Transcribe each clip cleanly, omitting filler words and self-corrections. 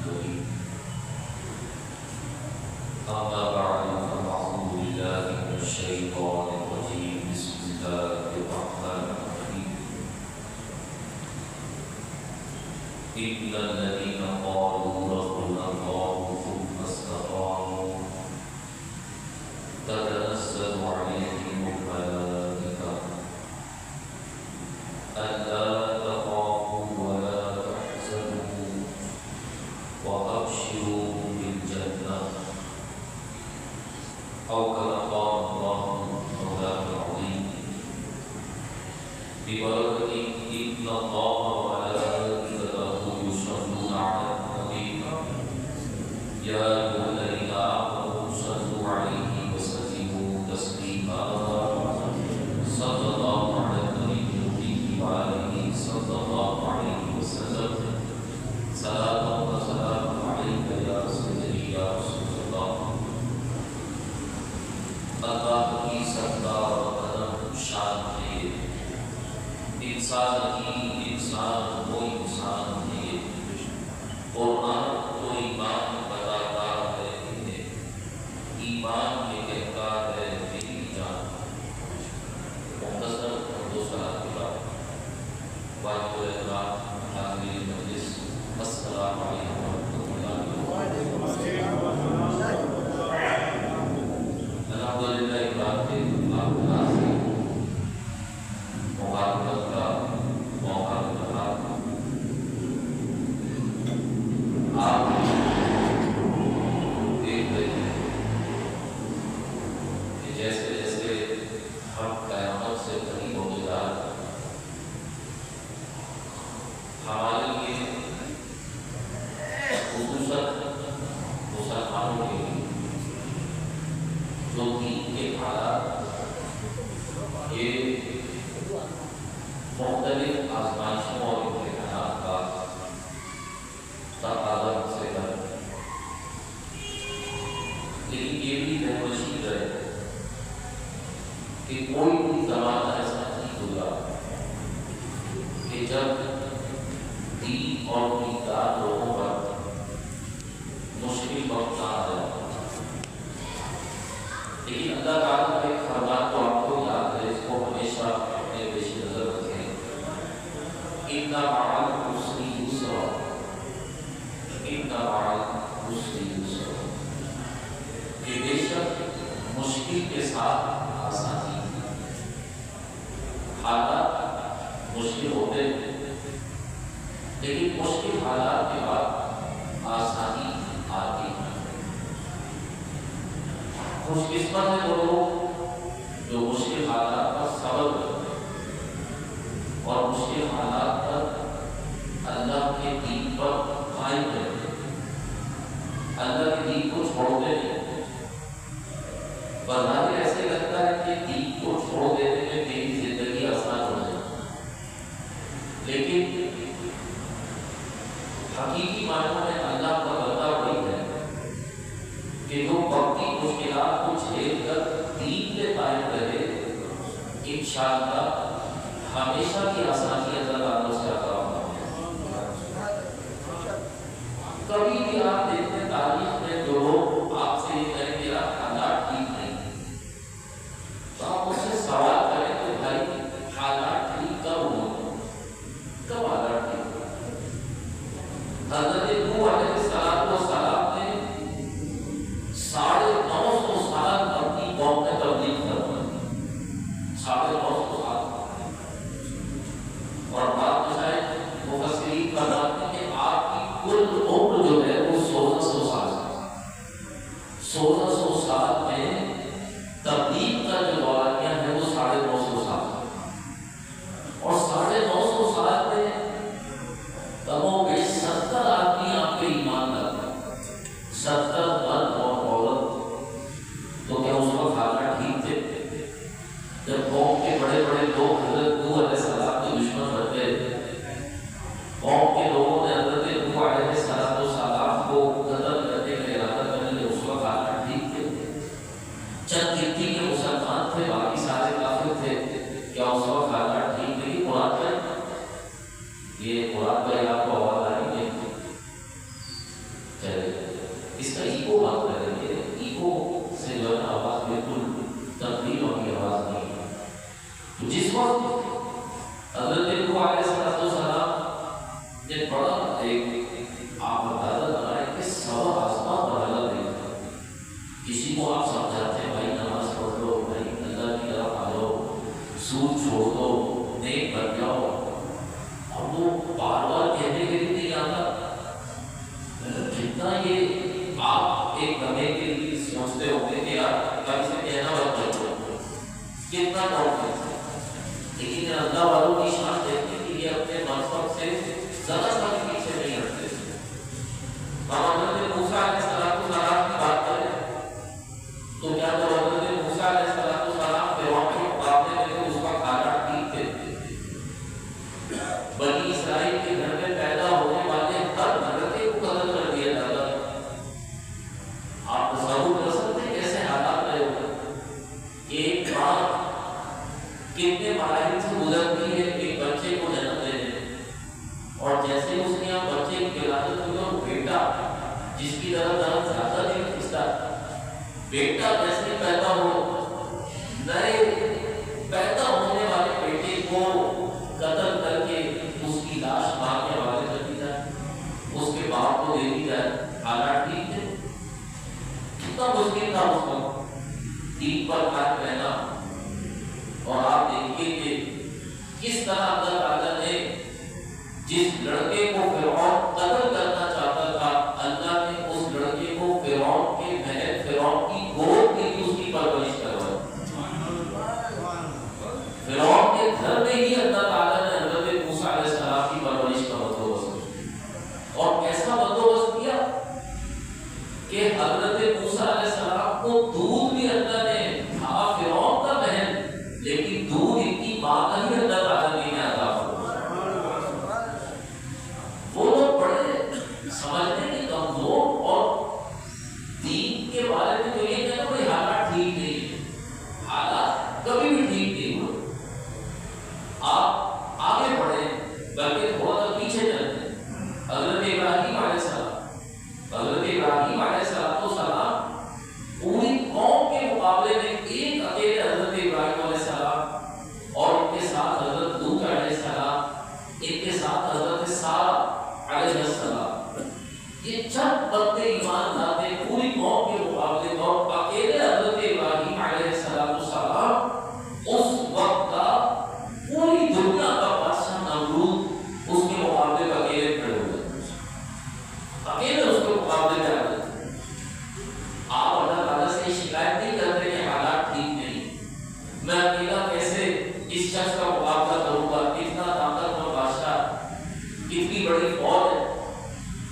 الكريم. أما بعد فأعوذ بالله من الشيطان الرجيم. بسم الله الرحمن الرحيم. إن الذين قالوا ربنا الله ثم استقاموا تتنزل عليهم الملائكة ألا تخافوا ولا تحزنوا وأبشروا بالجنة أو كما قال الله مولانا العظيم ببركة إن الله وملائكته يصلون على النبي يا أيها الذين آمنوا صلوا عليه وسلموا تسليما. صلى الله على النبي الأمي وآله صلى الله عليه وسلم. صلاة وسلام عليك يا سيدي يا رسول الله. اللہ کی سردار و کرم شان ہے، انسان ہی انسان وہ انسان ہے، قرآن تو ایمان بتاتا ہے، ایمان یہ کہتا ہے میری جان. مختصر دو صلاۃ کے بعد واجب الاحترام حاضرین مجلس، السلام علیکم ورحمۃ اللہ وبرکاتہ. الحمدللہ ایک بات ہے، آپ سے مبارکت کا موقع مل رہا. آپ دیکھ رہے ہیں کہ جیسے جیسے ہم قیامت سے قریب ہوتے جا رہے ہیں، ہمارے لیے خصوصاً مسلمانوں کے لیے جو دین کے حالات یہ مختلف آزمائشوں اور امتحانات کا تقاضا سے کر، لیکن یہ بھی نشید ہے کہ کوئی بھی زمانہ ایسا نہیں گزرا کہ جب دین اور دیندار لوگوں پر مشکل وقت نہ آ جائے. لیکن اللہ تعالیٰ کا ایک فرمان تو آپ کو یاد ہے، اس کو ہمیشہ اپنے پیش نظر رکھیں. إِنَّ مَعَ الْعُسْرِ يُسْرًا إِنَّ مَعَ الْعُسْرِ يُسْرًا، کہ بے شک مشکل کے ساتھ آسانی. حالات مشکل ہوتے ہیں لیکن مشکل حالات کے بعد آسانی آتی ہے. خوش قسمت ہے وہ لوگ جو مشکل حالات پر صبر کرتے ہیں اور مشکل حالات پر اللہ کے دین پر قائم رہتے ہیں، اللہ کے دین کو چھوڑتے ہیں. بظاہر ایسے لگتا ہے کہ دین کو چھوڑ دینے میں میری زندگی آسان ہو جائے، لیکن حقیقی معنوں میں اللہ کا بندہ وہی ہے کہ جو وقتی مشکلات کو جھیل کر دین پہ قائم رہے، انشاءاللہ ہمیشہ کی آسانی اللہ تعالیٰ سے عطا ہوگا. کبھی بھی آپ دیکھتے ہیں تاریخ میں جو لوگ آپ سے یہ کہیں میرا حالات ٹھیک نہیں، تو آپ اس سے سوال کریں کہ بھائی حالات ٹھیک کب ہوئے، کب حالات ٹھیک ہوئے؟ حضرت نوح علیہ السلام نے 950 سال اپنی قوم میں تبلیغ کروائی. 950 سال. اور بات تو شاید مفسرین فرماتے ہیں کہ آپ کی کل عمر جو ہے وہ 1600 سال ہے. 1600 سال میں تبلیغ کا جو دورانیہ ہے وہ 950 سال ہے. اور 950 سال میں کم و بیش 70 آدمی آپ کے اس کا ایگو بات کر رہے ہیں، ایگو سے جو ہے آواز بالکل تبدیل والی آواز نہیں ہے۔ تو جس وقت حضرت نوح علیہ السلام نے پڑھا، ایک آپ اندازہ لگائیں کہ سوا آسمان پر اللہ دیکھتا ہے۔ کسی کو آپ سمجھاتے ہیں بھائی نماز پڑھ لو، بھائی اللہ کی طرف آ جاؤ، سود چھوڑ دو، نیک بن جاؤ، اور وہ بار بار کہنے کے لیے نہیں آتا۔ کتنا یہ آپ ایک دمے کے لیے سوچتے ہوتے کہ یار کبھی سے کہنا بند کر دو، کتنا ڈاؤٹ ہے، لیکن اللہ والوں کی شان دیکھتے کہ یہ اپنے مقصد سے ذرا سا بھی پیچھے نہیں ہٹتے۔ ہم حضرت موسیٰ علیہ السلام کی بات کریں تو کیا تو حضرت موسیٰ علیہ السلام فرعون کے مقابلے میں تو اس کا کھانا ٹھیک تھے؟ بنی اسرائیل کے گھر میں پیدا ہونے والے ہر لڑکے کو قتل کر دیا جاتا ہے۔ آپ تصور کر سکتے ہیں کیسے حالات رہے ہوتے؟ ایک ماں کتنے مراحل سے گزرتی ہے ایک بچے کو جنم دینے میں، اور جیسے اس نے آپ بچے کی ولادت ہوئی اور بیٹا جس کی طرح درد زیادہ دل کھینچتا، بیٹا جیسے پیدا ہو، نئے پیدا ہونے والے بیٹے کو قتل کر کے اس کی لاش ماں کے حوالے کر دی جائے، اس کے باپ کو دے دی جائے۔ حالات ٹھیک تھے؟ کتنا مشکل تھا اس وقت دین پر قائم رہنا۔ اور آپ دیکھیے کہ کس طرح اللہ تعالیٰ نے جس لڑکے کو فرعون قتل کرنا چاہتا تھا، اللہ نے اس لڑکے کو فرعون کے محل، فرعون کی گود میں ہی اس کی پرورش کروائی۔ فرعون کے گھر میں ہی اللہ تعالیٰ نے حضرت موسیٰ علیہ السلام کی پرورش کا بندوبست، اور کیسا بندوبست کیا کہ حضرت موسیٰ علیہ السلام کو دودھ بھی اللہ نے تھا فرعون کا محل، لیکن دودھ ان کی ماں کا ہی اللہ تعالیٰ نے عطا فرمایا۔ وہ لوگ بڑے سمجھنے کے کمزور اور دین کے بارے میں تو یہ کہنا کوئی حالات ٹھیک نہیں ہے، حالات کبھی بھی ٹھیک نہیں ہوئے۔ آپ آگے بڑھیں بلکہ تھوڑا سا پیچھے چلتے ہیں۔ حضرت ابراہیم علیہ السلام پوری قوم کے مقابلے میں ایک اکیلے حضرت ابراہیم علیہ السلام، اور ان کے ساتھ حضرت لوط علیہ السلام، ان کے ساتھ حضرت سارہ علیہ السلام، یہ چند بندے ایمان لاتے پوری قوم کے مقابلے میں، اور اکیلے حضرت ابراہیم علیہ السلام اس وقت کا پوری دنیا کا بادشاہ نمرود اس کے مقابلے میں اکیلے کھڑے ہوئے، اکیلے اس کے مقابلے میں آ گئے۔ آپ اللہ تعالیٰ سے شکایت نہیں کرتے کہ حالات ٹھیک نہیں، میں اکیلا کیسے اس شخص کا مقابلہ کروں گا، اتنا طاقتور بادشاہ، کتنی بڑی فوج ہے۔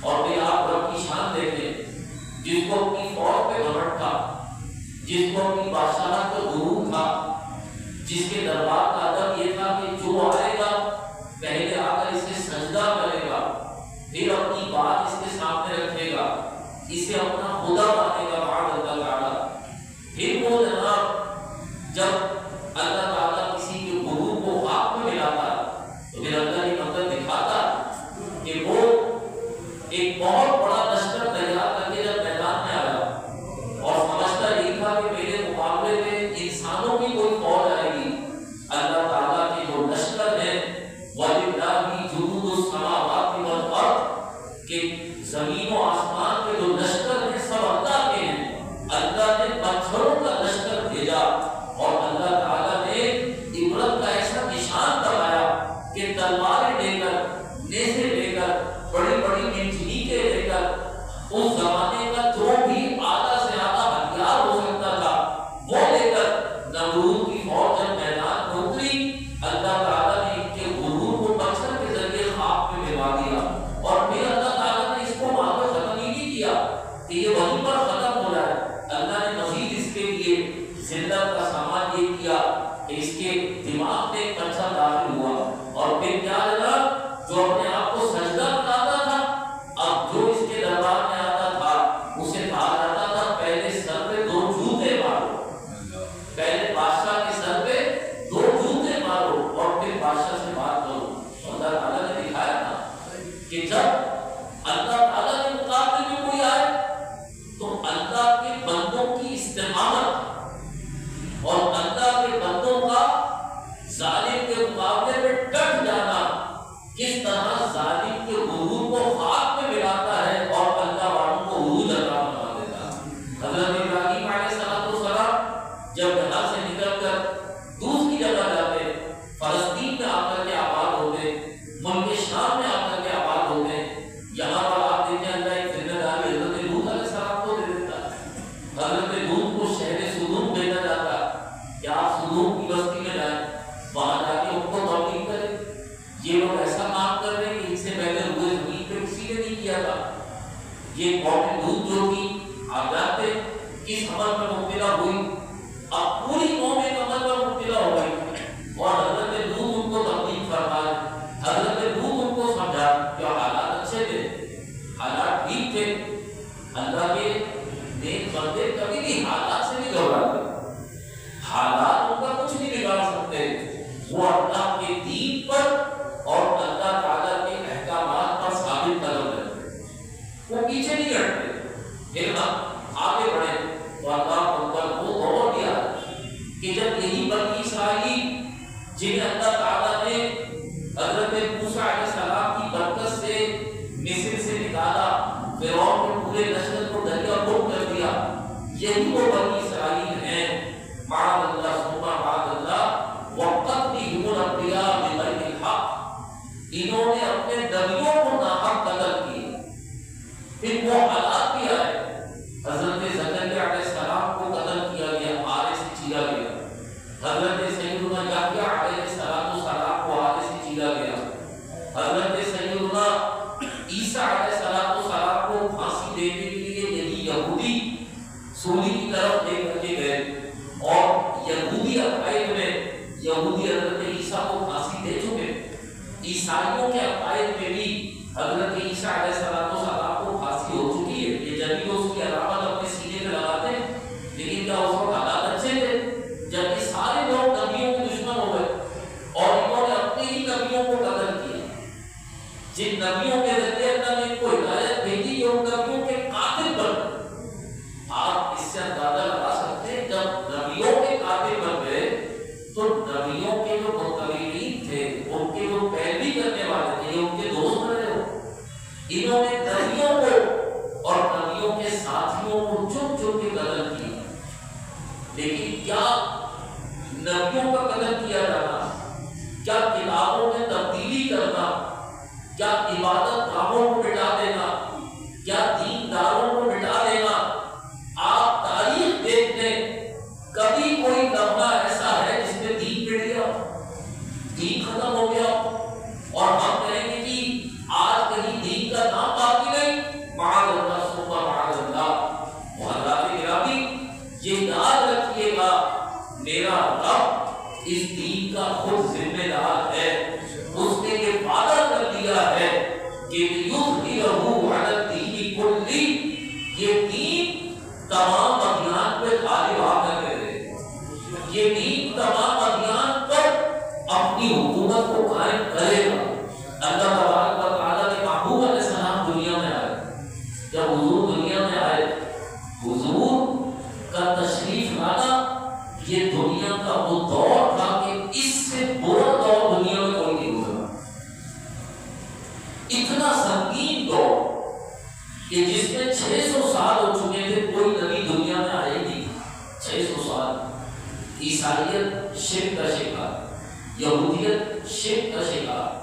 اور پھر آپ رب کی شان دیکھیں، جس کو اپنی فوج پہ گھمنڈ تھا، جس کو اپنی بادشاہت کا غرور تھا، جس کے دربار کا ادب یہ تھا کہ جو آئے گا پہلے آ کر اس سے سجدہ کرے گا، پھر اپنی بات اس کے سامنے رکھے گا، اسے اپنا خدا مانے گا بعد اللہ تعالیٰ، پھر وہ جناب جب اللہ تعالیٰ کسی کے غرور کو خاک میں ملاتا تو پھر اللہ کی مدد دکھاتا کہ وہ ایک بہت بڑا لشکر تیار کر کے جب میدان میں آیا اور سمجھتا یہی تھا کہ میرے مقابلے میں انسانوں کی کوئی فوج آئے گی، اللہ تعالیٰ کے جو لشکر ہے وَلِلَّهِ جُنُودُ السَّمَاوَاتِ وَالْأَرْضِ، کہ زمین و آسمان کے جو لشکر ہیں سب اللہ کے ہیں۔ اللہ نے پتھروں کا لشکر بھیجا اور اللہ تعالیٰ نے عبرت کا ایسا نشان بنایا کہ تلواریں لے کر، نیزے لے کر، بڑی بڑی منجنیقیں لے کر، اس زمانے کا جو بھی آدھا سے آدھا ہتھیار ہو سکتا تھا وہ لے کر نمرود کی فوج جب میدان میں اتری، اللہ تعالیٰ نے ان کے غرور کو پتھر کے ذریعے خاک میں ملا دیا، اور پھر اللہ تعالیٰ نے اس کو وہاں پر ختم ہی نہیں کیا کہ یہ وہیں پر ختم ہو جائے۔ اللہ نے مزید اس کے لیے ذلت کا سامان یہ کیا کہ اس کے دماغ میں ایک پتھر داخل ہوا، اور پھر کیا لگا، جو اپنے آپ کو سجدہ بناتا تھا، اب جو اس کے دربار میں آتا تھا اسے کہا جاتا تھا پہلے سر پہ 2 جوتے مارو، پہلے بادشاہ کے سر پہ 2 جوتے مارو اور پھر بادشاہ سے بات کرو۔ اللہ تعالیٰ نے دکھایا تھا کہ جب اللہ تعالیٰ کے مقابلے میں کوئی آئے گا. یہ قوم لوط جو تھی آپ جانتے کس عمل میں مبتلا ہوئی. اب پوری قوم ایک عمل میں مبتلا ہو گئی اور حضرت لوط ان کو تبلیغ فرمائے. حضرت لوط ان کو سمجھا کہ حالات اچھے تھے, حالات ٹھیک تھے. اللہ کے نیک بندے کبھی بھی حالات سے نہیں گھبراتے. حالات ان کا کچھ نہیں بگاڑ سکتے. وہ اللہ کے دین پر اور اللہ تعالیٰ کے احکامات پر ثابت قدم رہتے, وہ پیچھے نہیں ہٹتے. لیکن ہم آگے بڑھے تو اللہ ان پر وہ دور دیا کہ جب یہی بنی اسرائیل جنہیں اللہ تعالیٰ نے حضرت موسیٰ علیہ السلام کی برکت سے مصر سے نکالا, فرعون کے پورے نسل کو دریا گم کر دیا, یہی وہ بنی اسرائیل ہیں. معاذ اللہ ثم معاذ اللہ وقتلهم الانبیاء بغیر الحق, انہوں نے اپنے نبیوں کو ناحق قتل کیا. پھر وہ حالات بھی آئے. حضرت زکریا علیہ السلام کو قتل کیا گیا, آرے سے چیرا گیا. حضرت سیدنا یحییٰ علیہ السلام کو آرے سے چیرا گیا. حضرت سیدنا عیسیٰ علیہ السلام کو پھانسی دینے کے لیے یہی یہودی سولی کی طرف لے کر کے گئے اور یہودی عقائد میں یہودی حضرت عیسیٰ کو پھانسی دے چکے. عیسائیوں کے عقائد میں بھی حضرت عیسیٰ علیہ السلام کو پھانسی ہو چکی ہے. یہ جبھی وہ اس کی علامت اپنے سینے پہ لگاتے ہیں. لیکن کیا اس وقت حالات اچھے تھے جب یہ سارے لوگ نبیوں کے دشمن ہو گئے اور انہوں نے اپنے ہی نبیوں کو قتل کیا. جن نبیوں کے ذریعے اللہ نے ان کو ہدایت بھیجی کہ ان نبیوں کے قاتل بن گئے. آپ اس سے اندازہ لگا سکتے ہیں جب نبیوں کے قاتل بن گئے تو نبیوں کے جو متبعین تھے, ان کے جو پیروی کرنے والے تھے, ان کے دوست رہے ہو, انہوں نے نبیوں کو اور نبیوں کے ساتھیوں کو چن چن کے قتل کیا. لیکن کیا نبیوں کا قتل کیا جانا, کیا کتابوں میں تبدیلی کرنا, کیا عبادت گاہوں کو مٹا دینا, کیا دینداروں کو مٹا دینا, آپ تاریخ دیکھ لیں کبھی کوئی لمحہ ایسا ہے جس میں دین مٹ گیا, دین ختم ہو گیا اور ہم کہیں گے کہ آج کہیں دین کا نام باقی نہیں. معاذ اللہ ثم معاذ اللہ. محرمات گرامی, یہ یاد رکھیے گا میرا رب اس دین کا خود ذمہ دار ہے. اس نے یہ وعدہ کر دیا ہے کہ یظہرہ علی الدین کلہ, یہ دین تمام ادیان پہ غالب آ کر رہے, یہ دین تمام ادیان پر اپنی حکومت کو قائم کرے گا. اللہ تبارک و تعالیٰ نے محبوب علیہ السلام دنیا میں آئے. جب حضور دنیا میں آئے, حضور کا تشریف لانا یہ دنیا کا وہ دور تھا کہ اس سے برا دور دنیا میں کوئی نہیں گزرا. اتنا سنگین دور کہ جس میں 600 سال ہو چکے تھے, کوئی نبی دنیا میں آئے نہیں. 600 سال عیسائیت شرک کا شکار, یہودیت شرک کا شکار.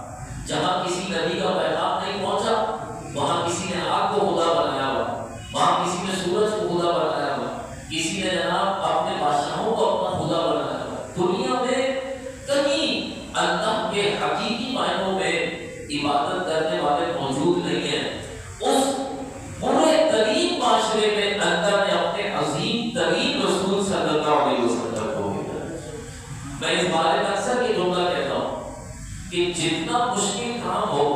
جہاں کسی نبی کا پیغام نہیں پہنچا وہاں کسی نے آگ کو خدا بنایا ہوا, وہاں کسی نے سورج کو خدا بنایا ہوا, کسی نے جناب اپنے بادشاہوں کو اپنا خدا بنایا ہوا. دنیا میں کہیں اللہ کے حقیقی معنوں میں عبادت کرنے والے موجود نہیں ہیں. اس برے ترین معاشرے میں اللہ نے اپنے عظیم ترین رسول صلی اللہ علیہ وسلم کو بھیجا. میں اس بارے میں اکثر یہ جملہ کہتا ہوں کہ جتنا مشکل کام ہو,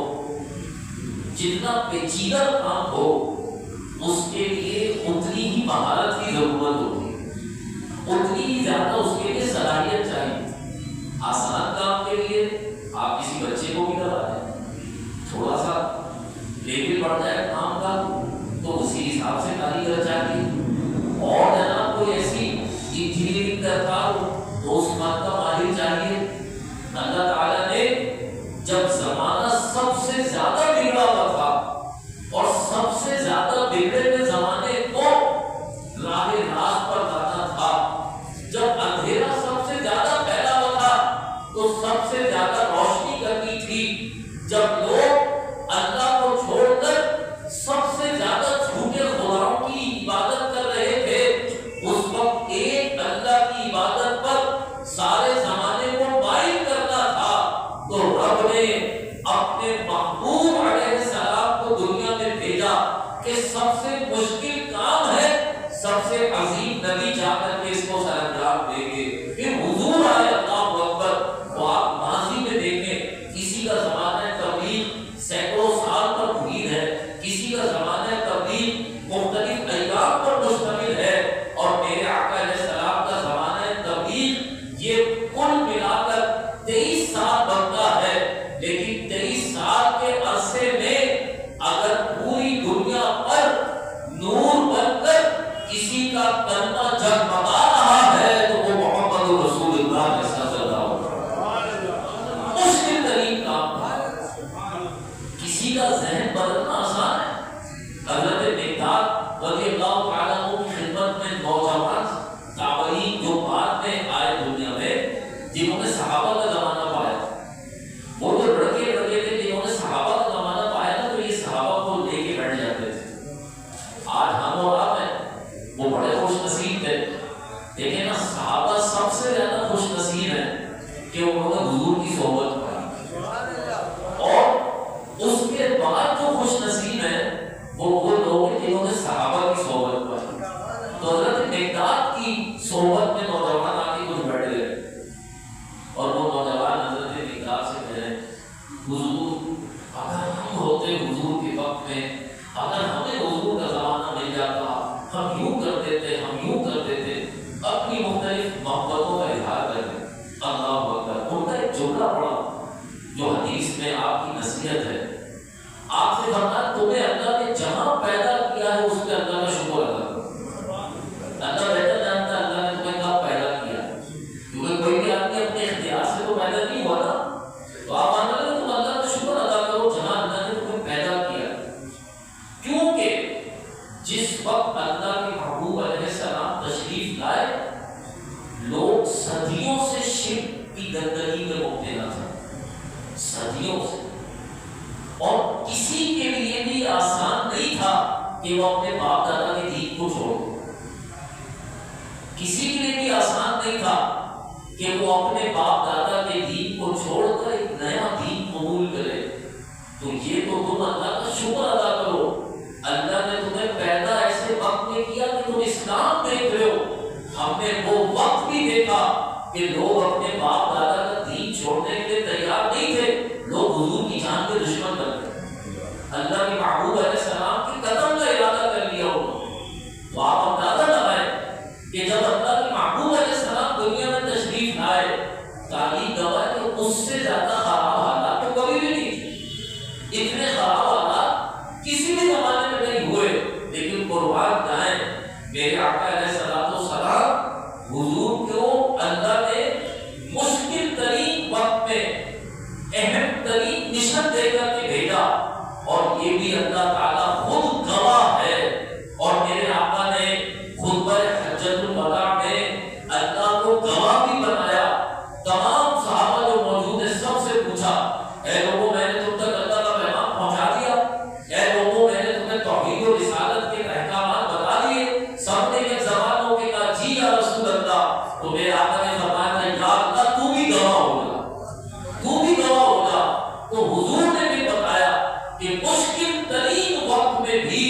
جتنا پیچیدہ کام ہو, اس کے لیے اتنی ہی مہارت کی ضرورت ہوتی ہے, اتنی ہی زیادہ اس کے لیے صلاحیت چاہیے. آسان کام کے لیے آپ کسی بچے کو بھی کرا دیں, تھوڑا سا لیول بڑھ جائے کام کا تو اسی حساب سے کاریگر چاہیے. اور جناب کوئی ایسی انجینئرنگ کرتا ہو تو اس بات کا ماہر چاہیے. اللہ تعالیٰ نے جب زمانہ سب سے زیادہ بگڑا ہوا تھا اور سب سے زیادہ بگڑے ہوئے زمانے کو راہ راست پر لانا تھا, جب اندھیرا سب سے زیادہ پھیلا ہوا تھا تو سب سے زیادہ روشنی کرنی تھی, جب لوگ اللہ کو چھوڑ کر سب سے زیادہ جھوٹے خداؤں کی کہ سب سے مشکل کام ہے، سب سے عظیم نبی جا کر کے اس کو سر انجام دیں گے، پھر حضور آئے، اللہ اکبر۔ تو آپ ماضی میں دیکھیں، کسی کا زمانہ تبلیغ سینکڑوں سال پر محیط ہے، کسی کا زمانہ تبلیغ مختلف ایام پر مشتمل ہے، اور میرے آقا علیہ السلام کا زمانہ تبلیغ یہ کل ملا کر 23 سال بنتا ہے۔ لیکن 23 سال کے عرصے میں اگر پوری دنیا پر نور بن کر کسی کا کلمہ جگمگا رہا ہے تو وہ محمد رسول اللہ صلی اللہ علیہ وسلم۔ مشکل ترین کام ہے، کسی کا ذہن بدلنا آسان ہے۔ حضرت مقداد رضی اللہ تعالیٰ عنہ کی خدمت میں نوجوان تابعین جو بعد میں آئے دنیا میں، جنہوں نے صحابہ کا زمانہ پایا، وہ جو لڑکے تھے جنہوں نے صحابہ کا زمانہ پایا نا، تو یہ صحابہ کو لے کے بیٹھ جاتے تھے۔ آج ہم اور آپ ہیں، وہ بڑے خوش نصیب تھے۔ دیکھیں نا، صحابہ سب سے زیادہ خوش نصیب ہیں کہ انہوں نے حضور کی صحبت پائی، اور اس کے بعد جو خوش نصیب ہیں وہ لوگ ہیں جنہوں نے صحابہ کی صحبت پائی۔ تو حضرت مقداد کی صحبت میں نوجوان آ کے کچھ بیٹھ گئے، اور وہ نوجوان حضرت مقداد سے کہے، حضور اگر ہم ہوتے حضور کے وقت میں، اگر ہمیں حضور کا زمانہ مل جاتا، ہم یوں کر دیتے، ہم یوں کر دیتے، اپنی مختلف محبتوں کا اظہار کرتے۔ اللہ اکبر۔ ان کا ایک جملہ پڑا جو حدیث میں آپ کی نصیحت ہے، آپ سے فرمایا تمہیں اللہ نے جہاں پیدا کیا ہے اس پہ اللہ کا شکر ادا کرو۔ اللہ بہتر جانتا ہے اللہ نے تمہیں کہاں پیدا کیا، کیونکہ کوئی بھی آدمی اپنے اختیار سے تو پیدا نہیں ہوا نا، تو آپ مان لیں تم اللہ کا شکر ادا کرو جہاں اللہ نے تمہیں پیدا کیا، کیونکہ جس وقت اللہ کے محبوب علیہ السلام تشریف لائے، لوگ صدیوں سے شرک کی گندگی میں مبتلا تھے، صدیوں سے، اور کسی کے لیے بھی آسان نہیں تھا کہ وہ اپنے باپ دادا کے دین کو چھوڑ دے، کسی کے لیے بھی آسان نہیں تھا کہ وہ اپنے باپ دادا کے دین کو چھوڑ کر ایک نیا دین قبول کرے۔ تو یہ تو تم اللہ کا شکر ادا کرو، اللہ نے تمہیں پیدا ایسے وقت میں کیا کہ تم اسلام دیکھ رہے ہو۔ ہم نے وہ وقت بھی دیکھا کہ لوگ اپنے باپ دادا کا دین چھوڑنے کے لیے تیار نہیں تھے، لوگ حضور کی جان کے دشمن بن گئے، اللہ کے محبوب علیہ السلام کے قتل کا ارادہ کر لیا انہوں نے۔ تو آپ اندازہ لگائیں کہ جب اللہ کے محبوب علیہ السلام دنیا میں تشریف لائے، تاریخ گواہ ہے کہ اس سے زیادہ خراب حالات تو کبھی بھی نہیں تھے، اتنے خراب حالات کسی بھی زمانے میں نہیں ہوئے۔ لیکن قربان جائیں میرے آقا علیہ السلام، حضور کو اللہ نے مشکل ترین وقت میں اہم ترین مشن دے کر کے بھیجا، اور یہ بھی اللہ تعالیٰ خود گواہ ہے۔ اور میرے آقا نے خطبہ حجۃ الوداع میں اللہ کو گواہ بھی بنایا۔ تمام صحابہ جو موجود ہیں سب سے پوچھا، اے لوگوں میں نے تم تک اللہ کا پیغام پہنچا دیا، اے لوگوں میں نے تمہیں توحید و رسالت کے احکامات بتا دیے؟ سب نے ایک زبان ہو کے کہا جی یا رسول اللہ۔ تو میرے آقا نے فرمایا تھا یا اللہ تو بھی گواہ ہوگا، تو بھی گواہ ہوگا۔ تو حضور نے بھی بتایا کہ مشکل ترین وقت میں بھی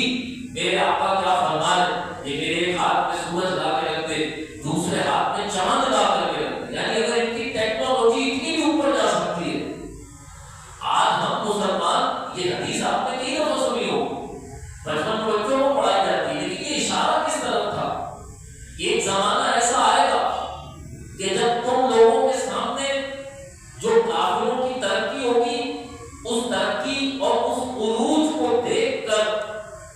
میرے آقا کیا فرما رہے، یہ میرے ایک ہاتھ میں سورج لا کے رکھ دے، دوسرے ہاتھ میں چاند لا کر کے رکھ دے، یعنی اگر ان کی ٹیکنالوجی اتنی بھی اوپر جا سکتی ہے۔ آج ہم مسلمان، یہ حدیث آپ نے کئی دفعہ سنی ہو، بچپن میں بچوں کو پڑھائی جاتی ہے، لیکن یہ اشارہ کس طرف تھا؟ ایک زمانہ ایسا آئے گا کہ جب تم لوگوں کے سامنے جو کافروں کی ترقی ہوگی، اس ترقی اور اس عروج کو دیکھ کر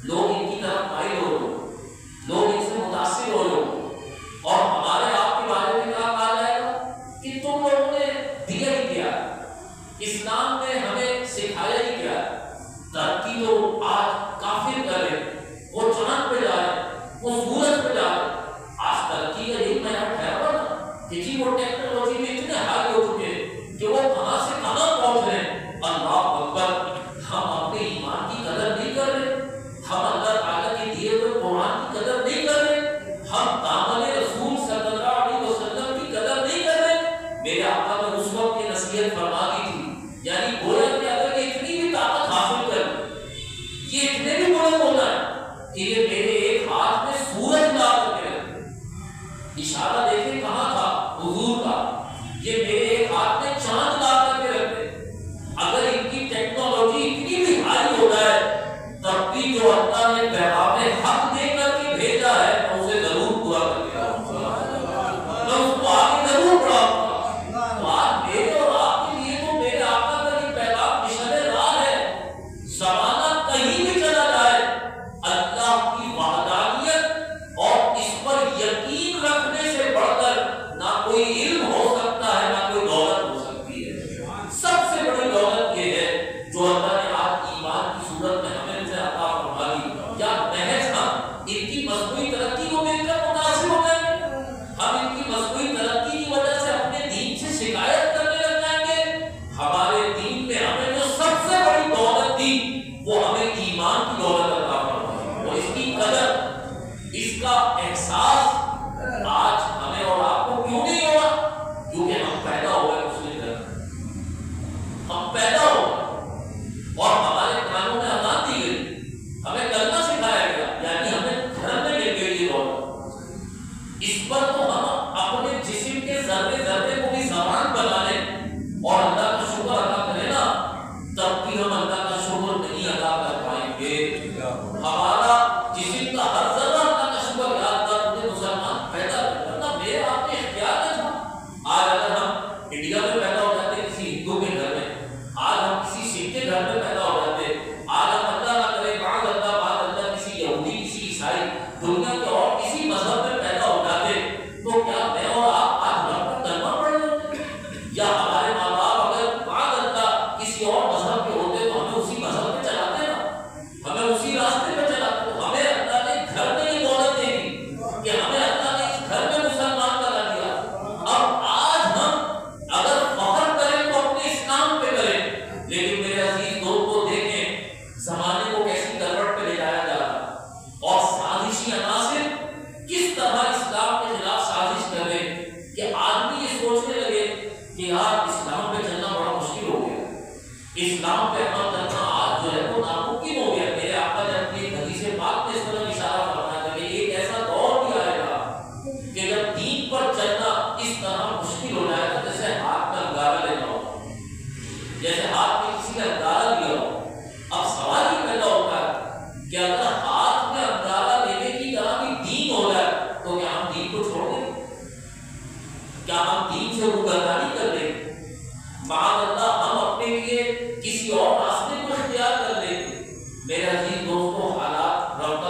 لوگ ان کی طرف مائل ہو رہے، لوگ ان سے متاثر ہو رہے، اور ہمارے آپ کے بارے میں کہا کہ یہ میرے ایک ہاتھ میں سورج لا کر کے رکھے. اشارہ دیکھیں کہاں تھا حضور کا, یہ میرے ایک ہاتھ میں چاند لا کر کے رکھے. اگر ان کی ٹیکنالوجی اتنی بھی ہائی ہو جائے تب بھی جو اللہ نے پیغام حق دے کر کے بھیجا ہے میں اسے ضرور پورا کر کے آؤں گا, میں اس کو آگے ضرور بڑھاؤں گا. تو آج میرے اور آپ کے لیے تو میرے آقا کا یہ پیغام مشن راہ ہے. زمانہ کہیں بھی چلا جائے اللہ کی وحدانیت اور اس پر یقین رکھنے سے بڑھ کر نہ کوئی علم ہو سکتا ہے نہ کوئی دولت ہو سکتی ہے. سب سے بڑی دولت یہ ہے جو اللہ نے آج ایمان کی صورت میں ہمیں سے عطا فرما دی. کیا محض ہم ان کی مصنوعی ترقی کو دیکھ کر متاثر ہو جائیں گے؟ ہم ان کی مصنوعی ترقی کی وجہ سے اپنے دین سے شکایت کرنے لگ جائیں گے؟ ہمارے دین میں ہمیں جو سب سے بڑی دولت دی وہ ہمیں ایمان کی دولت عطا فرمائی, اور اس کی قدر, اس کا احساس آج ہمیں اور آپ کو کیوں نہیں ہوا؟ کیونکہ ہم پیدا ہوئے مسلم گھر میں, ہم پیدا ہو اور ہمارے کانوں میں اذان دی گئی, ہمیں کلمہ سکھایا گیا, یعنی ہمیں گھر میں مل گئی یہ دولت. اس پر تو ہم اپنے جسم کے ذرے ذرے کو بھی زبان بنا لیں اور اللہ کا شکر ادا کریں نا, تب بھی ہم اللہ کا شکر نہیں ادا کر پائیں گے. ہمارا جسم کا ہر ذرہ اللہ کا شکر یاد کر مجھے مسلمان پیدا کرنا میرے آپ کے اختیار میں تھا. آج اگر ہم انڈیا میں پیدا ہو جاتے کسی ہندو کے گھر میں, آج ہم کسی سکھ کے گھر میں پیدا ہو جاتے, آج ہم اللہ نہ کرے بعد اللہ کسی یہودی کسی عیسائی دنیا کے اور کسی مذہب میں پیدا ہو جاتے, تو کیا میں اور آپ آج گھر پر کلمہ پڑھ لیتے؟ یا ہمارے ماں باپ اگر بعد اللہ کسی اور مذہب کے ہوتے تو ہمیں اسی مذہب میں چلاتے نا, ہمیں اسی راستے پہ چلاتے. تو ہمیں اللہ نے گھر میں یہ دولت دے دی کہ ہمیں اللہ نے اس گھر میں مسلمان بنا دیا. اب آج ہم اگر فخر کریں تو اپنے اسلام پہ کریں, لیکن میرے عزیز دوستو دیکھیں زمانے کو کیسی کروٹ پہ لے جایا جا رہا ہے, اور سازشی عناصر کس طرح اسلام کے خلاف سازش کر رہے کہ آدمی یہ سوچنے لگے کہ یار اسلام پہ چلنا بڑا مشکل ہو گیا, اسلام پہ عمل کرنا آج جو ہے وہ ناممکن ہو گیا. میرے آقا نے اپنی حدیث پاک میں اس طرح اشارہ فرمایا تھا کہ ایک ایسا دور بھی آئے گا کہ جب دین پر چلنا اس طرح مشکل ہو جائے گا جیسے ہاتھ میں انگارہ لینا ہو, جیسے ہاتھ میں کسی نے انگارہ لیا ہو. اب سوال یہ پیدا ہوتا ہے کہ اگر ہاتھ میں انگارہ لینے کی طرح بھی دین ہو جائے تو کیا ہم دین کو چھوڑ دیں گے؟ کیا ہم دین سے روگردانی کر دیں گے؟ معاذ اللہ ہم اپنے لیے کسی اور راستے کو اختیار کر لیں گے. میرے عزیز دوستوں حالات رفتہ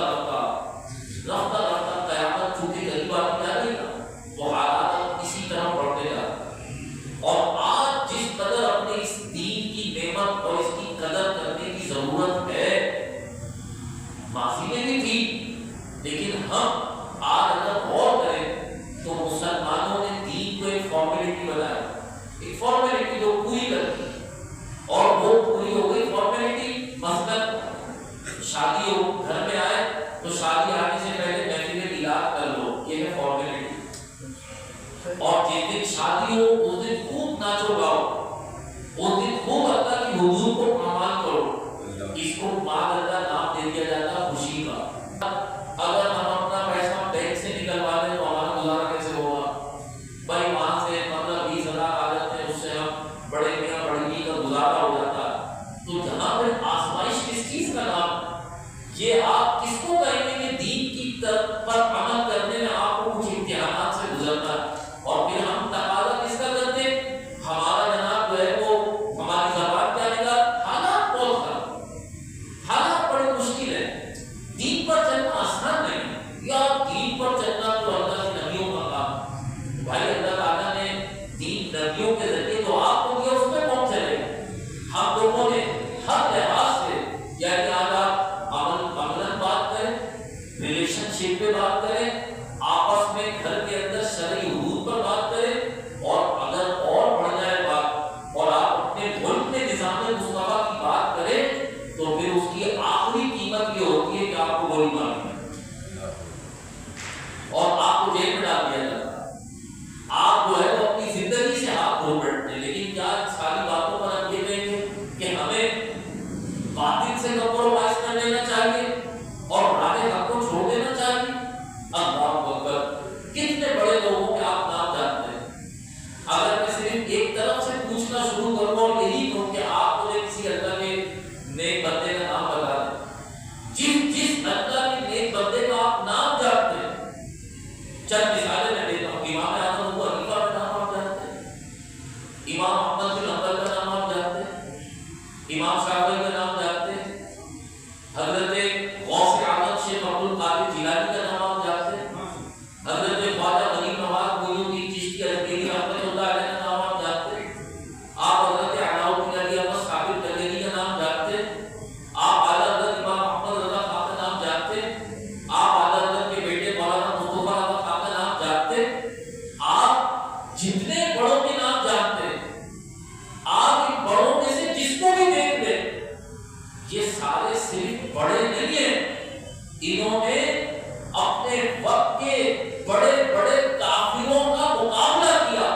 رفتہ قیامت چونکہ قریب آتی جا رہی ہے تو حالات اسی طرح بڑھتے جا رہے ہیں, اور آج جس قدر اپنے اس دین کی نعمت اور اس کی قدر کرنے کی ضرورت ہے ماضی میں بھی تھی, لیکن ہم آج اگر غور کریں تو مسلمانوں نے دین کو ایک فارمیلٹی بنایا, ایک فارمیلٹی جو پوری کرتی, اور وہ پوری ہو گئی فارمیلٹی. مثلاً شادی ہو, گھر میں آئے تو شادی آنے سے پہلے محفل میلاد کر لو, یہ ہے فارمیلٹی. اور جس دن شادی ہو اس دن خوب ناچو گاؤ, اس دن خوب اللہ کی حضور کو پامال کرو, اس کو بعد اللہ نام دے دیا جاتا خوشی کا. اگر ہم اپنا پیسہ بینک سے نکلوا دیں تو ہمارا گزارا کیسے ہوگا بھائی؟ وہاں سے 15-20 ہزار آ جاتے ہیں, اس سے ہم بڑے میاں بڑی کا گزارا ہو جاتا ہے. تو جہاں پہ آزمائش کس چیز کا نام, یہ آپ کس کو کہیں گے کہ دین کی پر عمل کرنے میں آپ کو کچھ امتحانات سے گزرنا ہے, اور پھر ہم تقاضا کس کا کرتے ہیں؟ ہمارا جناب جو ہے وہ ہماری زبان کیا نکال, حالات بہت خراب, حالات بڑے مشکل ہے. دین پر چلنا آسان نہیں, یا دین پر چلنا تو اللہ کی نبیوں کا کام. بھائی اللہ تعالیٰ نے دین نبیوں کے ذریعے تو آپ کو دیا, اس میں کون چلے گا؟ ہم لوگوں نے ہر لحاظ سے, یعنی آج آپ عملاً بات کریں, ریلیشن شپ پہ بات کریں, آپس میں گھر کے اندر شرعی حدود پر بات کریں, اور اگر اور بڑھ جائے بات اور آپ اپنے ملک میں نظام مصطفیٰ کی بات کریں تو پھر اس کی آخری قیمت یہ ہوتی ہے کہ آپ کو گولی مارنی ہے اور آپ کو جیل میں ڈال دیا جاتا ہے. آپ جو ہے وہ اپنی زندگی سے ہاتھ دھو بیٹھتے ہیں, لیکن کیا ساری باتوں پر ہم یہ کہیں گے کہ ہمیں باطل سے کمپرومائز کر لینا چاہیے اور راہ حق چند مثالیں میں دیتا ہوں. امام اعظم ابو حنیفہ کا نام آپ جانتے ہیں, امام احمد بن حنبل کا نام آپ جانتے ہیں, امام شافعی کا نام جانتے ہیں, حضرت غوث اعظم شیخ عبد القادر جیلانی کا نام آپ جانتے ہیں, حضرت خواجہ غنی نواز معین الدین چشتی اجمیری رحمۃ اللہ علیہ کا نام آپ جانتے ہیں, آپ حضرت علاء الدین علی احمد ثابت کلیری کا نام جانتے ہیں, آپ اعلیٰ حضرت امام محمد رضا خان کا نام جانتے ہیں, آپ اعلیٰ حضرت کے بیٹے مولانا مصطفیٰ رضا خان کا نام جانتے ہیں. آپ جتنے بڑوں کے نام جانتے ہیں, آپ ان بڑوں میں سے جس کو بھی دیکھ لیں, یہ سارے صرف بڑے نہیں ہیں, انہوں نے اپنے وقت کے بڑے بڑے کافروں کا مقابلہ کیا,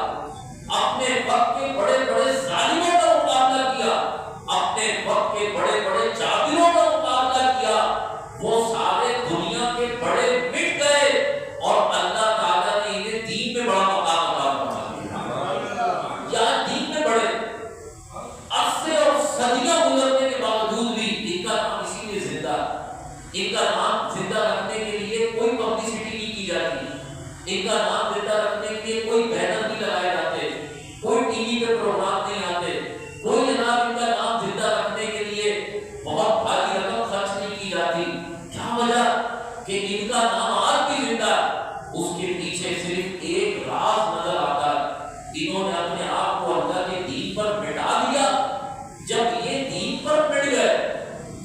اپنے وقت کے بڑے بڑے ظالموں کا مقابلہ کیا, اپنے وقت کے بڑے بڑے جابروں کا مقابلہ کیا. وہ سارے دنیا کے بڑے مٹ گئے اور اللہ تعالیٰ نے انہیں دین میں بڑا مقام عطا فرمایا. یا دین میں بڑے عرصے اور صدیاں گزرنے کے باوجود بھی ان کا نام اسی لیے زندہ, ان کا نام زندہ رکھنے کے لیے کوئی پبلسٹی نہیں کی جاتی, ان کا نام زندہ رکھنے کے لیے کوئی بینر نہیں لگائے جاتے, کوئی ٹی وی پہ پروگرام نہیں آتے, کوئی جناب ان کا نام زندہ رکھنے کے لیے بہت بھاری رقم خرچ نہیں کی جاتی. کیا وجہ کہ ان کا نام آج بھی زندہ, اس کے پیچھے صرف ایک راز نظر آتا ہے, انہوں نے اپنے آپ کو اللہ کے دین پر مٹا دیا. جب یہ دین پر مٹ گئے,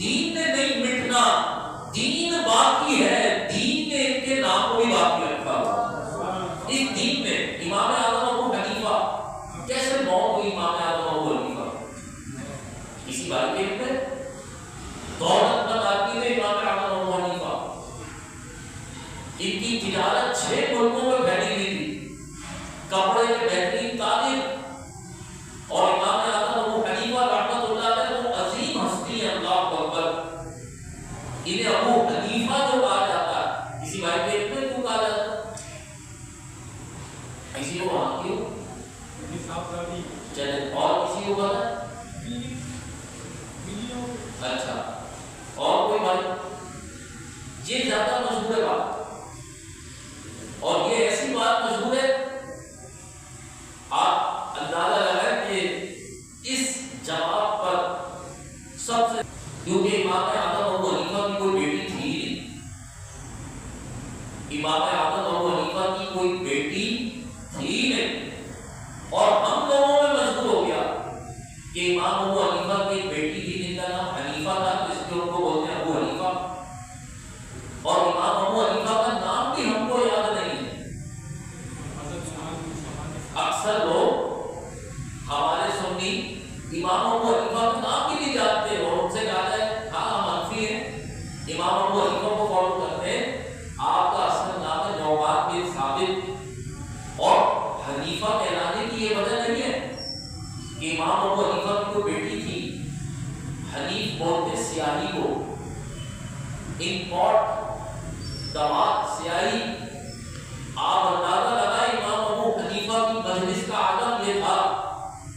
دین نے نہیں مٹنا, دین باقی ہے, دین نے ان کے نام کو بھی باقی رکھا. اس دین میں امام اعظم ابو حنیفہ کیسے موت ہوئی؟ امام اعظم ابو حنیفہ کسی بات کے میں دولت مند آدمی تھے امام اعظم ابو حنیفہ, ان کی تجارت 6 ملکوں میں پھیلی ہوئی تھی, کپڑے کے بہترین تاجر. اور امام اعظم ابو حنیفہ رحمۃ اللہ علیہ وہ عظیم ہستی ہیں, اللہ اکبر. انہیں ابو حنیفہ جو کہا جاتا ہے, کسی بھائی کے میں کیوں کہا جاتا ہے؟ کسی کو وہاں کیوں چلے, اور کسی کو پتا؟ اچھا, اور کوئی بات؟ یہ زیادہ مشہور ہے بات, اور یہ ایسی بات مشہور ہے آپ اندازہ لگائیں کہ اس جواب پر سب سے, کیونکہ امام اعظم ابو حنیفہ کی کوئی بیٹی تھی نہیں, امام اعظم ابو حنیفہ کی کوئی بیٹی تھی نہیں, اور ہم لوگوں میں مشہور ہو گیا کہ امام ابو حنیفہ کی ایک بیٹی تھی جن کا نام حنیفہ تھا, تو اس لیے ان کو بولتے ہیں ابو حنیفہ. اور امام ابو حنیفہ کا نام بھی ہم کو یاد نہیں ہے. اکثر لوگ ہمارے سنی امام ابو حنیفہ کا نام بھی نہیں جانتے, اور ان سے کہا جائے ہاں ہم حنفی ہیں, امام ابو حنیفہ کو فالو کرتے ہیں, آپ کا اصل نام ہے نعمان بن ثابت. اور حنیفہ کہلانے کی یہ وجہ نہیں ہے کہ امام ابو حنیفہ کی کوئی بیٹی تھی, حنیف بولتے سیاہی کو, امپورٹ دماغ سیاہی. آپ اندازہ لگائیں امام ابو حنیفہ کی مجلس کا عالم یہ تھا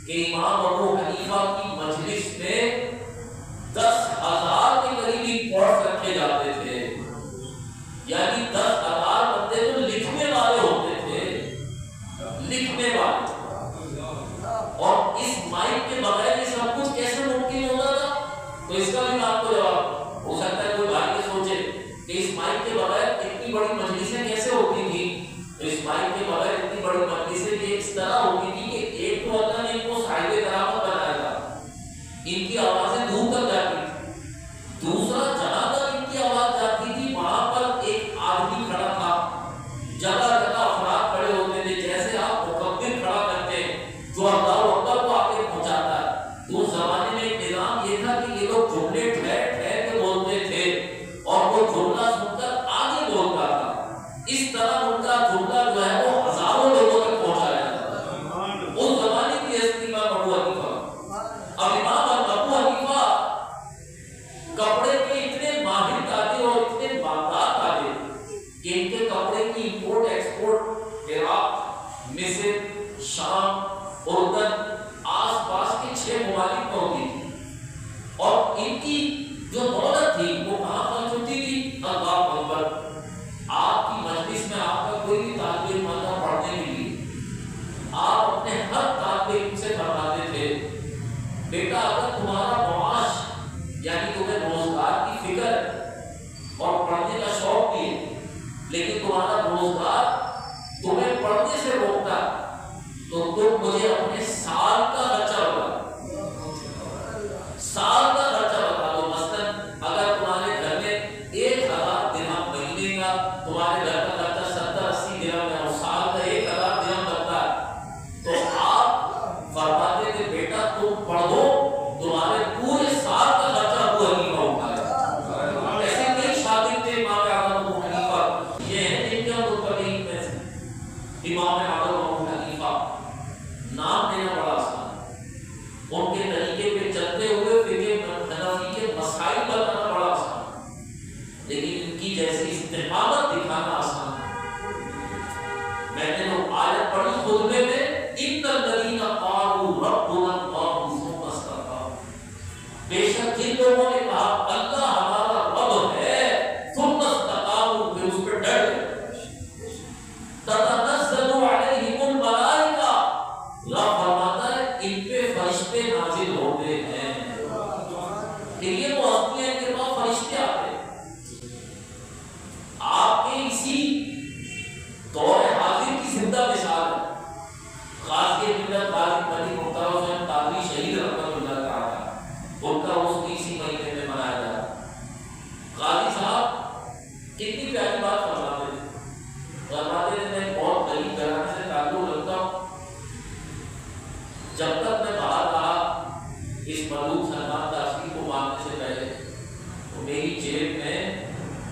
کہ امام ابو حنیفہ کی مجلس میں 10,000 کے قریب امپورٹ رکھے جاتے تھے, یعنی 10,000 بندے تو لکھنے والے ہوتے تھے, لکھنے والے. اور اس مائک کے بغیر یہ سب کچھ کیسے ممکن ہوتا تھا؟ تو اس کا بھی میں آپ کو جواب ہو سکتا ہے کوئی بھائی یہ سوچے کہ اس مائک کے بغیر اتنی بڑی مجلسیں کیسے ہوتی تھی. تو اس مائک کے بغیر اتنی بڑی مجلسیں یہ اس طرح ہوتی تھی کہ ایک تو اللہ نے ان کو صاحب کرامت بنایا تھا, ان کی آوازیں دور تک جاتی تھی. دوسرا, جہاں تک ان کی آواز جاتی تھی وہاں پر ایک آدمی کھڑا تھا, جگہ جگہ افراد کھڑے ہوتے تھے, جیسے آپ مکبر کھڑا کرتے ہیں جو اللہ اکبر کو آگے پہنچاتا ہے. تو اس زمانے میں ایک نظام یہ تھا کہ یہ لوگ جملے ٹھہر ٹھہر کے بولتے تھے, اور وہ جملہ سن کر آگے بولتا تھا. اس طرح ان کا جملہ جو ہے وہ ہزاروں لوگوں تک پہنچایا جاتا تھا. کی جیسی استقامت دکھانا آسان ہے۔ میں نے جو آیت پڑھی خطبے میں، ان الذین قالوا ربنا اللہ ثم استقاموا، بے شک جن لوگوں نے کہا اللہ ہمارا رب ہے، ثم استقاموا، پھر اس پر ڈٹ گئے، تتنزل علیہم الملائکہ، اللہ فرماتا ہے ان پہ فرشتے نازل ہوتے ہیں۔ کہ یہ وہ ہستیاں کے پاس فرشتے آتے ہیں۔ آپ کے اسی دور حاضر کی زندہ مثال ہے غازی ملت غازی ملک مختار حسین قادری شہید رحمۃ اللہ تعالیٰ، ان کا اس اسی مہینے میں منایا جاتا ہے۔ غازی صاحب کتنی پیاری بات فرماتے تھے، فرماتے تھے میں بہت غریب گھرانے سے تعلق رکھتا ہوں، جب تک میں باہر رہا اس ملوک سلمان داشتی کو ماننے سے پہلے، تو میری جیب میں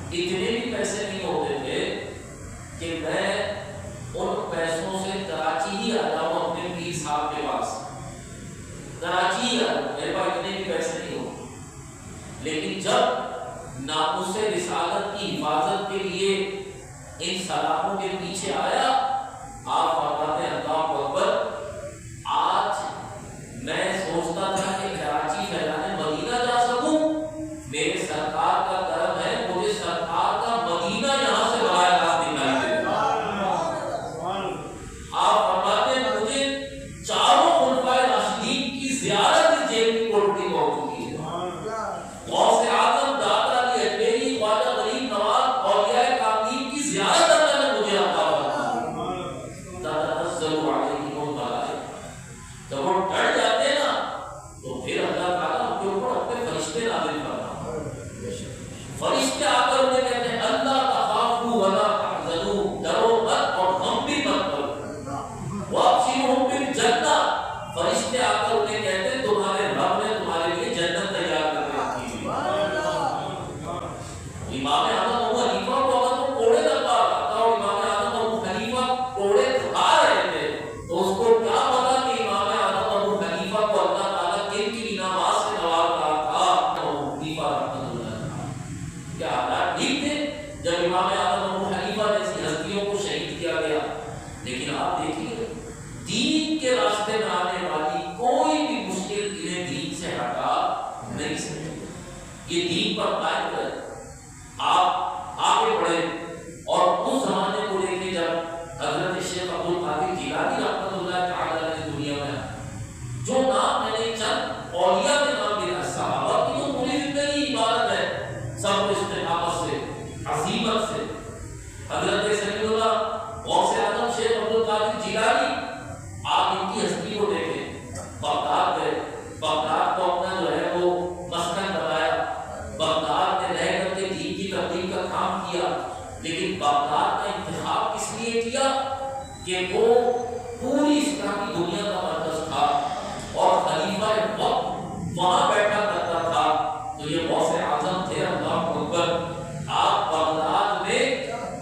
اتنے بھی پیسے نہیں ہوتے تھے کہ میں ان پیسوں سے کراچی ہی آ جاؤں اپنے پیر صاحب کے پاس، کراچی ہی آ جاؤں، میرے پاس اتنے بھی پیسے نہیں ہوتے۔ لیکن جب ناموس رسالت کی حفاظت کے لیے ان سلاموں کے پیچھے آیا، آپ فرماتے ہیں اللہ اکبر، آج میں سوچتا تھا کہ کراچی پھیلانے مدینہ جا سکوں، میرے سرکار کا کرم ہے مجھے سرکار کا مدینہ یہاں سے براہ راست دکھائی دیتا۔ آپ فرماتے ہیں مجھے چاروں خلفائے راشدین کی زیارت جیل کی کوٹری ہو چکی ہے۔ غوث اعظم، داتا علی اجمیری، خواجہ غریب نواز، اولیاء کاملین کی زیارت اللہ نے مجھے عطا فرمائی۔ تتنزل علیہم الملائکہ، جب وہ ڈر جاتے نا تو پھر اللہ تعالیٰ ان کے اوپر اپنے فرشتے نازل کرتا ہے۔ فرشتے آ کر انہیں کہتے ہیں اللہ تخافوا ولا تحزنوا، ڈرو مت اور غم بھی مت کرو، وابشروا بالجنہ، فرشتے آ کر انہیں کہتے ہیں تمہارے رب نے تمہارے لیے جنت تیار کر رکھی ہے۔ امام اعظم ابو حنیفہ کو اگر تو کوڑے لگا رہا تھا اور امام اعظم ابو حنیفہ کوڑے کھا رہے تھے تو اس کو کیا پتا کہ امام اعظم ابو حنیفہ کو اللہ تعالیٰ کن کی انعامات سے نواز رہا تھا۔ ابو حنیفہ رحمۃ اللہ، کیا حالات ٹھیک تھے جب امام اعظم ابو حنیفہ جیسی ہستیوں کو شہید کیا گیا؟ لیکن آپ دیکھیے دین کے راستے میں آنے والی کوئی بھی مشکل انہیں دین سے ہٹا نہیں سکتی، یہ دین پر قائم رہے۔ آپ آگے بڑھے اور اس زمانے کو دیکھیں جب حضرت شیخ عبد القادر جیلانی رحمۃ اللہ تعالیٰ نے دنیا میں آئے، جو نام میں نے چند اولیاء کے نام لیا، صحابہ کی تو پوری زندگی عبادت ہے، سب استقامت سے، عزیمت سے۔ حضرت سید اللہ غوث اعظم شیخ عبد القادر جیلانی، آپ ان کی ہستی کو دیکھیں، بغداد گئے، بغداد کو اپنا جو ہے وہ مسکن بنایا، بغداد میں رہ کر کے دین کی تبلیغ کا کام کیا، لیکن بغداد کا انتخاب کس لیے کیا کہ وہ پوری اسلامی دنیا کا مرکز تھا اور خلیفہ وقت وہاں بیٹھا کرتا تھا، تو یہ غوث اعظم تھے۔ اللہ اکبر، آپ بغداد میں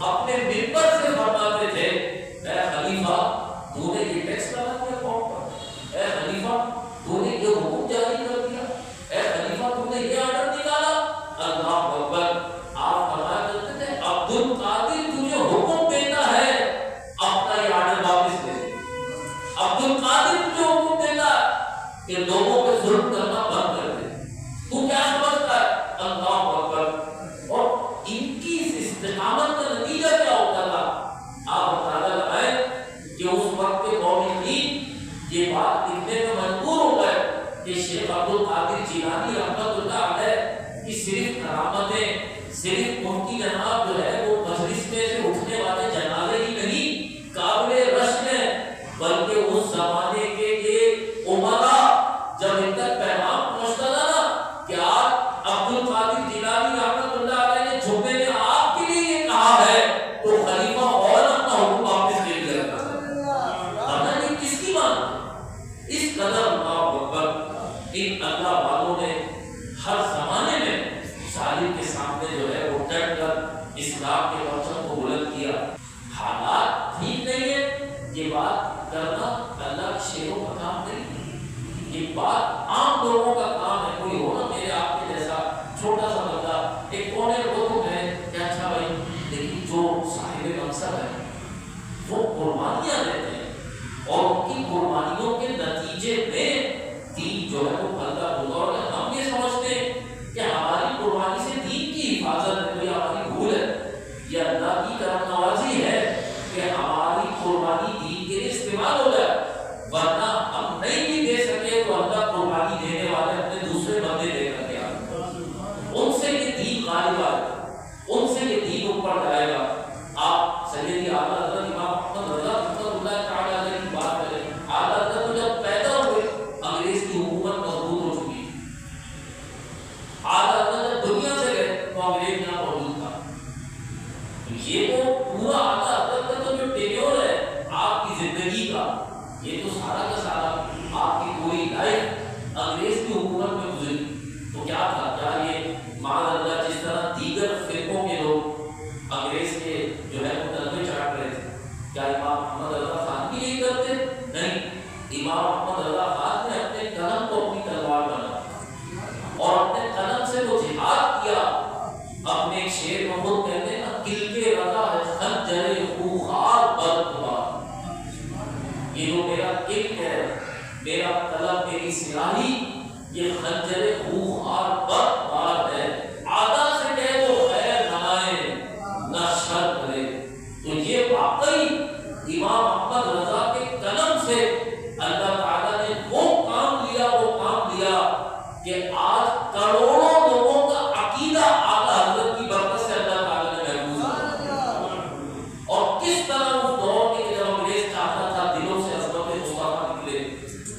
اپنے منبر سے فرماتے تھے اے خلیفہ تو نے یہ ٹیکس لگا دیا قوم پر، اے خلیفہ تو نے یہ حکم جاری کر دیا، اے خلیفہ تو نے یہ آرڈر نکالا۔ اللہ اکبر، آپ فرمایا کرتے تھے عبد القادر تجھے حکم دیتا ہے اپنا یہ آرڈر واپس لے۔ عبد القادر تجھے حکم دیتا ہے کہ لوگوں پہ ظلم کرنا بند کر دے، تو کیا سمجھتا ہے؟ اللہ اکبر، اور ان کی اس استقامت کا نتیجہ کیا ہوتا تھا؟ آپ اندازہ لگائیں کہ اس وقت کے قومین یہ بات لکھنے میں مجبور ہو گئے کہ شیخ عبد القادر جیلانی رحمۃ اللہ علیہ کی صرف کرامتیں، صرف مفتی جناب جو ہے وہ مجلس میں سے اٹھنے والے جنازے ہی نہیں قابل رشک ہیں، بلکہ اس زمانے کے یہ امراء جب ان تک پیغام پہنچتا تھا نا کہ آج عبد القادر جیلانی رحمۃ اللہ علیہ نے جمعے میں آپ کے لیے یہ کہا ہے تو خلیفہ اور اپنا حکم واپس لے لیا کرتا تھا، ورنہ یہ کس کی بات ہے؟ اس قدر اللہ اکبر ان اللہ والوں نے ہر زمانے میں ظالم کے سامنے جو ہے وہ ڈٹ کر اسلام کے پرچم کو بلند کیا۔ حالات ٹھیک نہیں ہے، یہ بات کرنا اللہ کے شیروں کا کام نہیں ہے، یہ بات عام لوگوں کا کام ہے۔ کوئی ہو نا میرے آپ کے جیسا چھوٹا سا بندہ ایک کونے کو تو ہے کہ اچھا صاحب منصب ہے، وہ قربانیاں دیتے ہیں اور ان کی قربانیوں کے نتیجے میں دین جو ہے وہ پھلتا ہوگا. اور ہم یہ سمجھتے ہیں کہ ہماری قربانی سے دین کی حفاظت ہے، تو یہ ہماری بھول ہے. یہ اللہ کی کرم نوازی ہے کہ ہماری قربانی دین کے لیے استعمال ہو جائے، ورنہ ہم نہیں بھی دے سکے تو اللہ قربانی دینے والے اپنے دوسرے بندے دے کر کے آئے، ان سے یہ دین غالب آئے گا، ان سے یہ دین اوپر جائے گا. آپ سیدی اعلیٰ حضرت امام محمد رضا رحمۃ اللہ تعالی علیہ کی بات کریں. اعلیٰ حضرت جب پیدا ہوئے انگریز کی حکومت مضبوط ہو چکی. اعلیٰ حضرت جب دنیا سے گئے تو انگریز یہاں موجود تھا. یہ تو پورا اعلیٰ حضرت کا تو جو ٹینیور ہے آپ کی زندگی کا، یہ تو سارا کا سارا آپ کی پوری لائف انگریز کی حکومت میں گزری. تو کیا تھا؟ کیا یہ معاذ اللہ جس طرح دیگر فرقوں کے لوگ انگریز کے جو ہے وہ تلوے چاٹ رہے تھے، کیا امام محمد رضا خان بھی یہی کرتے؟ نہیں. امام محمد رضا خان نے اپنے قلم کو اپنی تلوار بنا اور اپنے قلم سے وہ جہاد کیا. اپنے ایک شعر میں خود کہتے ہیں کل کے رضا ہے خنجر خوخار برقبار. یہ جو میرا علم ہے، میرا قلم، میری سیاہی، یہ خنجر خوخار برقبار ہے. آدھا سے کہے وہ خیر منائے نہ شر کرے. تو یہ واقعی امام محمد رضا کے قلم سے اللہ تعالیٰ نے وہ کام لیا کہ آج کروڑوں لوگوں کا عقیدہ اعلیٰ حضرت کی برکت سے اللہ تعالیٰ نے محفوظ کیا. اور کس طرح اس دور کے جب انگریز چاہتا تھا دلوں سے عظمت مصطفیٰ نکلے،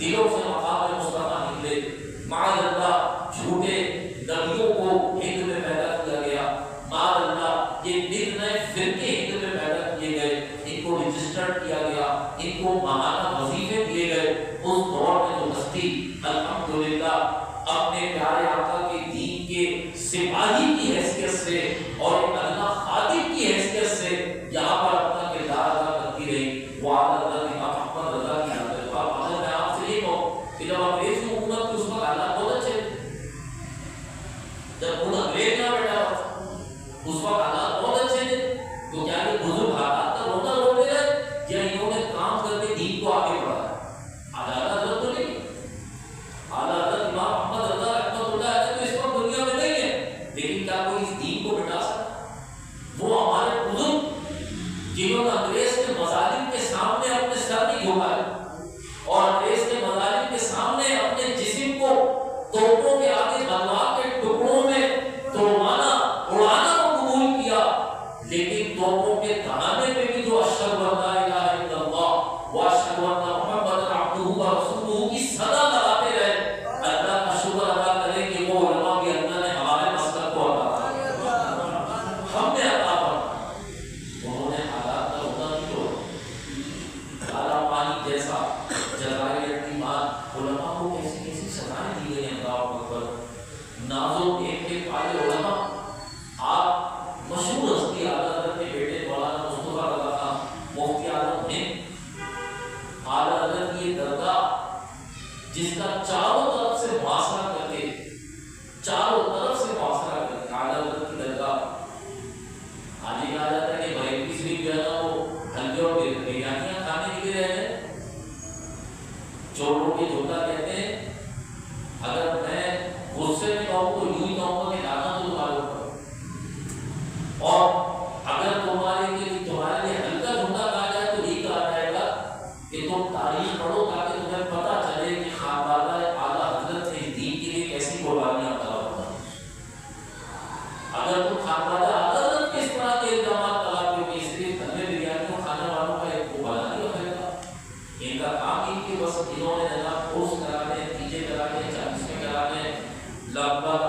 دلوں سے مقام مصطفیٰ نکلے، معاذ اللہ جھوٹے نبیوں کو ہند میں پیدا کیا گیا، معاذ اللہ یہ نت نئے فرقے ہند میں پیدا کیے گئے، ان کو رجسٹرڈ کیا گیا، ان کو ماہانہ وظیفے دیے گئے. اس دور میں جو ہستی الحمدللہ اپنے پیارے آقا کے دین کے سپاہی کی حیثیت سے اور ایک اللہ خادم کی حیثیت سے یہاں پر اپنا کردار ادا کرتی رہی، وہ اعلیٰ حضرت امام محمد رضا کی یاد ہے. اگر میں آپ سے یہ کہوں کہ جب انگریز کی حکومت کی اس وقت حالات بہت اچھے تھے، جب خود انگریز نہ بیٹھا اس وقت حالات بہت اچھے تھے، تو کیا یہ بزرگ حالات کا رونا روتے رہے یا انہوں نے کام کر کے دین کو آگے بڑھایا؟ اعلیٰ حضرت تو نہیں، اعلیٰ حضرت امام محمد رضا رحمۃ اللہ علیہ تو اس وقت دنیا میں نہیں ہے، لیکن کیا کوئی اس دین کو مٹا سکتا؟ وہ ہمارے بزرگ جنہوں نے انگریز کے مظالم کے سامنے اپنے سر نہیں جھکائے اور انگریز کے مظالم کے سامنے اپنے جسم کو توپوں کے آگے بلوا کے ٹکڑوں میں توڑوانا اڑانا کو قبول کیا، لیکن توپوں کے دھڑانے پہ بھی جو اشہد ان لا الہ الا اللہ واشہد ان محمد عبدہ ورسولہ کی صدا لگاتے رہے. اللہ کا شکر ادا کریں کہ وہ علماء بھی اللہ نے ہمارے مسلک کو عطا کیا، ہم نے عطا فرمایا. انہوں نے حالات کا ہونا نہیں چھوڑا. کالا پانی جیسا جزائر ایمان علماء کو کیسی کیسی سزائیں دی گئی ہیں. اللہ اکبر. نازو ایک کے پالے علماء، آپ مشہور ہستی اعلیٰ حضرت کے بیٹے مولانا مصطفیٰ رضا خان مفتی اعظم ہند، اعلیٰ حضرت کی یہ درگاہ جس کا چاروں طرف سے محاصرہ کر کے اعلیٰ حضرت کی درگاہ. آج یہ کہا جاتا ہے کہ بریلوی شریف جو ہے نا وہ حلوے اور بریانیاں کھانے کے لیے رہ گئے. چوروں کے جھوٹا کہتے ہیں اگر میں غصے میں کہوں تو یوں ہی کہوں گا کہ لانا تو تمہارے اوپر، اور اگر تمہارے لیے ہلکا جھوٹا کہا جائے تو یہی کہا جائے گا کہ تم تاریخ پڑھو تاکہ تمہیں پتہ چلے کہ خانوادہ اعلیٰ حضرت نے دین کے لیے کیسی قربانیاں طلب کریں. اگر تم خانوادہ اعلیٰ حضرت کے اس طرح کے الزامات طلب کرو کہ صرف تھلے بریانیوں کھانے والوں کا ایک کو بنا نہیں رکھے گا، ان کا کام ہی کہ بس انہوں نے جناب کورس کرانے، نتیجے کرانے، 40ویں کرانے، لگ بھگ